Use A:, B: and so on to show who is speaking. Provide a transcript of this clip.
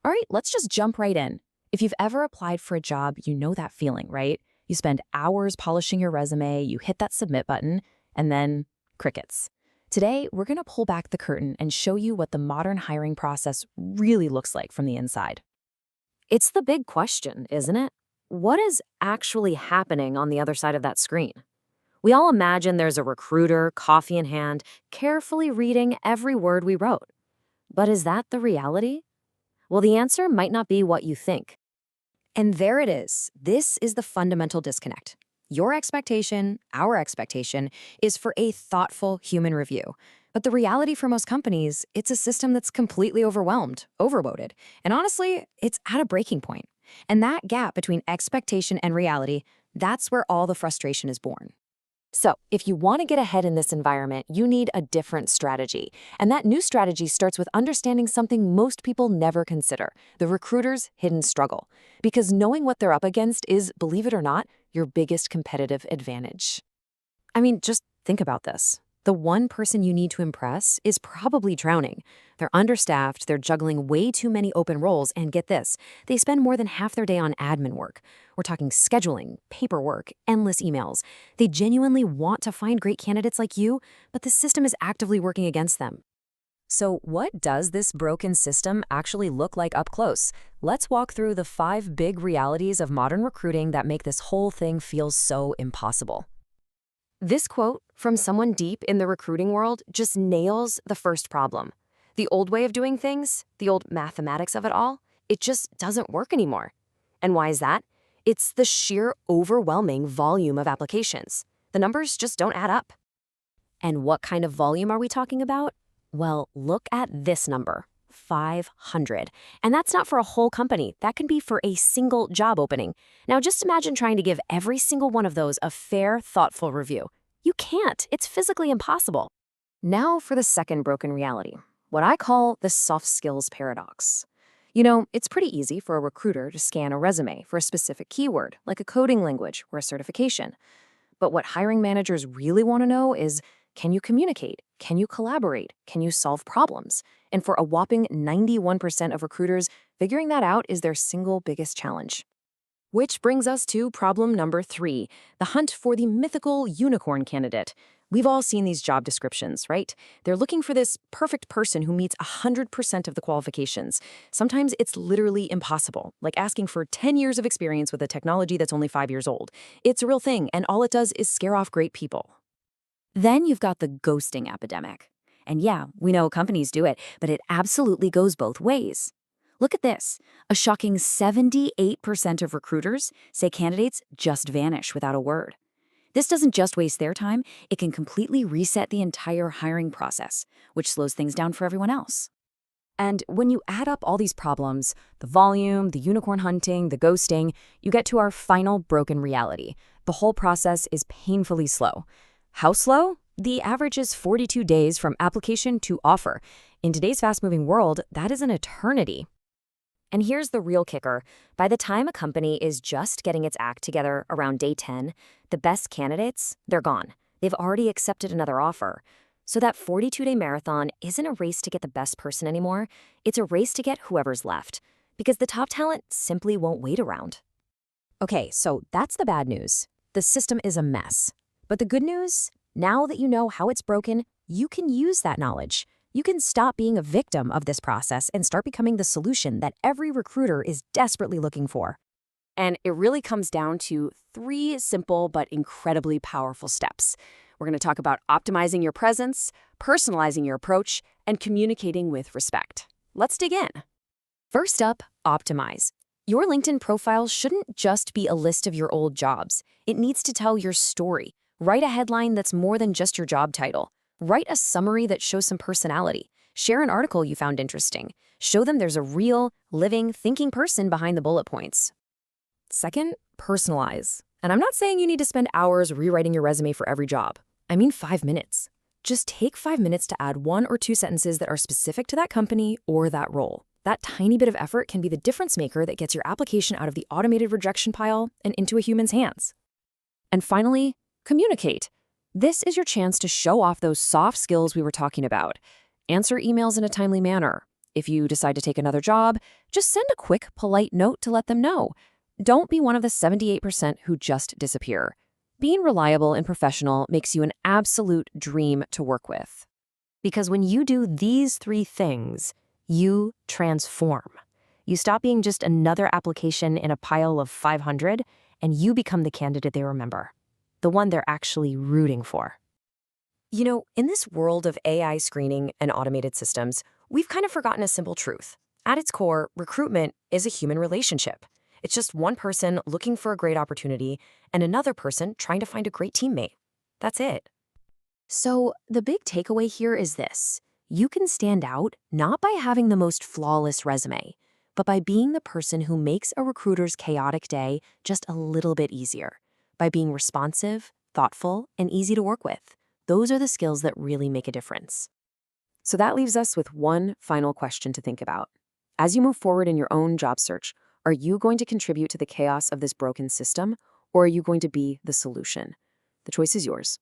A: All right, let's just jump right in. If you've ever applied for a job, you know that feeling, right? You spend hours polishing your resume, you hit that submit button, and then crickets. Today, we're going to pull back the curtain and show you what the modern hiring process really looks like from the inside.
B: It's the big question, isn't it? What is actually happening on the other side of that screen? We all imagine there's a recruiter, coffee in hand, carefully reading every word we wrote. But is that the reality? Well, the answer might not be what you think.
C: And there it is. This is the fundamental disconnect. Your expectation, our expectation, is for a thoughtful human review. But the reality for most companies, it's a system that's completely overwhelmed, overloaded. And honestly, it's at a breaking point. And that gap between expectation and reality, that's where all the frustration is born.
B: So, if you want to get ahead in this environment, you need a different strategy. And that new strategy starts with understanding something most people never consider, the recruiter's hidden struggle. Because knowing what they're up against is, believe it or not, your biggest competitive advantage. I mean, just think about this. The one person you need to impress is probably drowning. They're understaffed, they're juggling way too many open roles, and get this, they spend more than half their day on admin work. We're talking scheduling, paperwork, endless emails. They genuinely want to find great candidates like you, but the system is actively working against them.
A: So, what does this broken system actually look like up close? Let's walk through the 5 big realities of modern recruiting that make this whole thing feel so impossible.
B: This quote from someone deep in the recruiting world just nails the first problem. The old way of doing things, the old mathematics of it all, it just doesn't work anymore. And why is that? It's the sheer overwhelming volume of applications. The numbers just don't add up. And what kind of volume are we talking about? Well, look at this number, 500. And that's not for a whole company. That can be for a single job opening. Now just imagine trying to give every single one of those a fair, thoughtful review. You can't. It's physically impossible. Now for the second broken reality, what I call the soft skills paradox. You know, it's pretty easy for a recruiter to scan a resume for a specific keyword, like a coding language or a certification. But what hiring managers really want to know is, can you communicate? Can you collaborate? Can you solve problems? And for a whopping 91% of recruiters, figuring that out is their single biggest challenge. Which brings us to problem number 3, the hunt for the mythical unicorn candidate. We've all seen these job descriptions, right? They're looking for this perfect person who meets 100% of the qualifications. Sometimes it's literally impossible, like asking for 10 years of experience with a technology that's only 5 years old. It's a real thing, and all it does is scare off great people. Then you've got the ghosting epidemic. And yeah, we know companies do it, but it absolutely goes both ways. Look at this. A shocking 78% of recruiters say candidates just vanish without a word. This doesn't just waste their time, it can completely reset the entire hiring process, which slows things down for everyone else. And when you add up all these problems, the volume, the unicorn hunting, the ghosting, you get to our final broken reality. The whole process is painfully slow. How slow? The average is 42 days from application to offer. In today's fast-moving world, that is an eternity. And here's the real kicker. By the time a company is just getting its act together around day 10, the best candidates, they're gone. They've already accepted another offer. So that 42-day marathon isn't a race to get the best person anymore. It's a race to get whoever's left, because the top talent simply won't wait around. Okay, so that's the bad news. The system is a mess. But the good news? Now that you know how it's broken, you can use that knowledge. You can stop being a victim of this process and start becoming the solution that every recruiter is desperately looking for. And it really comes down to 3 simple but incredibly powerful steps. We're going to talk about optimizing your presence, personalizing your approach, and communicating with respect. Let's dig in. First up, optimize. Your LinkedIn profile shouldn't just be a list of your old jobs. It needs to tell your story. Write a headline that's more than just your job title. Write a summary that shows some personality. Share an article you found interesting. Show them there's a real, living, thinking person behind the bullet points. Second, personalize. And I'm not saying you need to spend hours rewriting your resume for every job. I mean 5 minutes. Just take 5 minutes to add 1 or 2 sentences that are specific to that company or that role. That tiny bit of effort can be the difference maker that gets your application out of the automated rejection pile and into a human's hands. And finally, communicate. This is your chance to show off those soft skills we were talking about. Answer emails in a timely manner.
A: If you decide to take another job, just send a quick, polite note to let them know. Don't be one of the 78% who just disappear. Being reliable and professional makes you an absolute dream to work with.
B: Because when you do these 3 things, you transform. You stop being just another application in a pile of 500, and you become the candidate they remember, the one they're actually rooting for. You know, in this world of AI screening and automated systems, we've kind of forgotten a simple truth. At its core, recruitment is a human relationship. It's just one person looking for a great opportunity and another person trying to find a great teammate. That's it. So the big takeaway here is this. You can stand out not by having the most flawless resume, but by being the person who makes a recruiter's chaotic day just a little bit easier, by being responsive, thoughtful, and easy to work with. Those are the skills that really make a difference.
A: So that leaves us with one final question to think about. As you move forward in your own job search, are you going to contribute to the chaos of this broken system, or are you going to be the solution? The choice is yours.